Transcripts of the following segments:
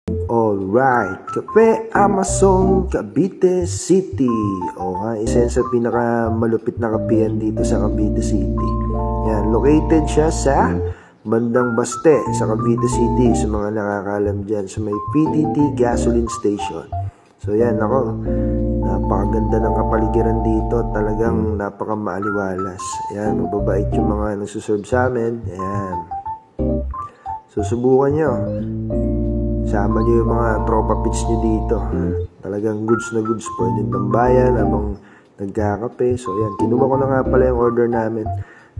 Alright, Cafe Amazon, Cavite City. Isa sa pinakamalupit na kapihan dito sa Cavite City. Yan, located siya sa bandang Baste sa Cavite City. Sa mga nakakalam dyan, sa may PTT gasoline station. So yan, ako, napakaganda ng kapaligiran dito. Talagang napakamaaliwalas. Yan, mababait yung mga nagsuserve sa amin. Yan, susubukan nyo. Sama nyo yung mga tropa pits nyo dito. Talagang goods na goods. Pwedeng tambayan habang nagkakape. So yan, kinuha ko na nga pala yung order namin.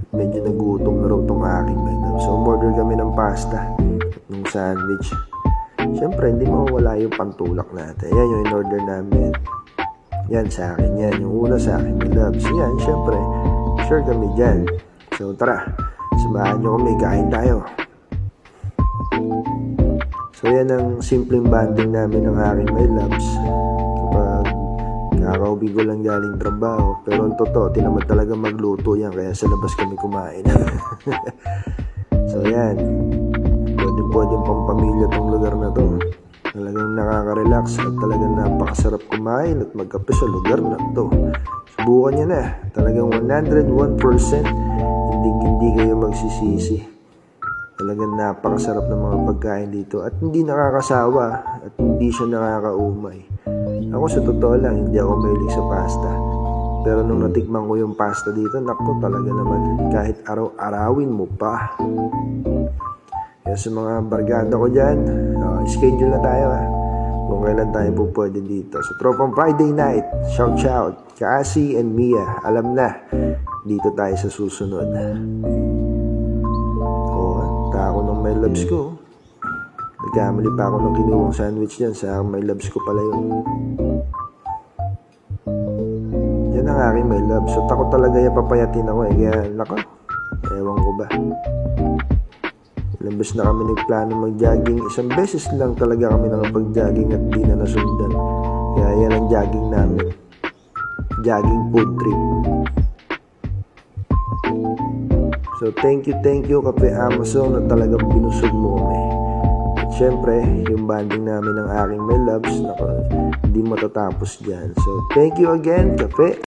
Medyo nagutom na raw itong aking medam. So umorder kami ng pasta at ng sandwich. Siyempre hindi mawawala yung pantulak natin. Yan yung in-order namin. Yan sa akin yan. Yung una sa akin, my loves. Yan, siyempre sure kami dyan. So tara, samahan nyo kami, kain tayo. So yan ang simpleng banding namin ng aking my loves kapag kakauwi ko lang galing trabaho. Pero ang totoo, tinamad talaga magluto yan, kaya sa labas kami kumain. So yan, pwedeng pang pamilya tong lugar na to. Talagang nakaka-relax at talagang napakasarap kumain at magkape sa lugar na to. Subukan nyo na, talagang 101%, hindi kayo magsisisi. Talagang napakasarap ng mga pagkain dito at hindi nakakasawa at hindi siya nakakaumay. Ako sa totoo lang, hindi ako mahilig sa pasta. Pero nung natikman ko yung pasta dito, naku, talaga naman kahit araw-arawin mo pa. Kaya sa mga barkada ko dyan, schedule na tayo kung kailan tayo po pwede dito. So tropang Friday night, shout Cassie and Mia, alam na, dito tayo sa susunod. Ako ng my loves ko. Nagkamali pa ako ng kinuwang sandwich yan. Sa my loves ko pala yun. Yan ang aking my loves. So takot talaga yung papayatin ako Kaya nako, ewan ko ba. Ilang beses na kami nagplano mag-jogging. Isang beses lang talaga kami nakapag-jogging at di na nasundan. Kaya yan ang jogging namin. Jogging food trip. So thank you Cafe Amazon na talagang binusog mo kami. At syempre, yung banding namin ng aking my loves, hindi matatapos dyan. So thank you again, Cafe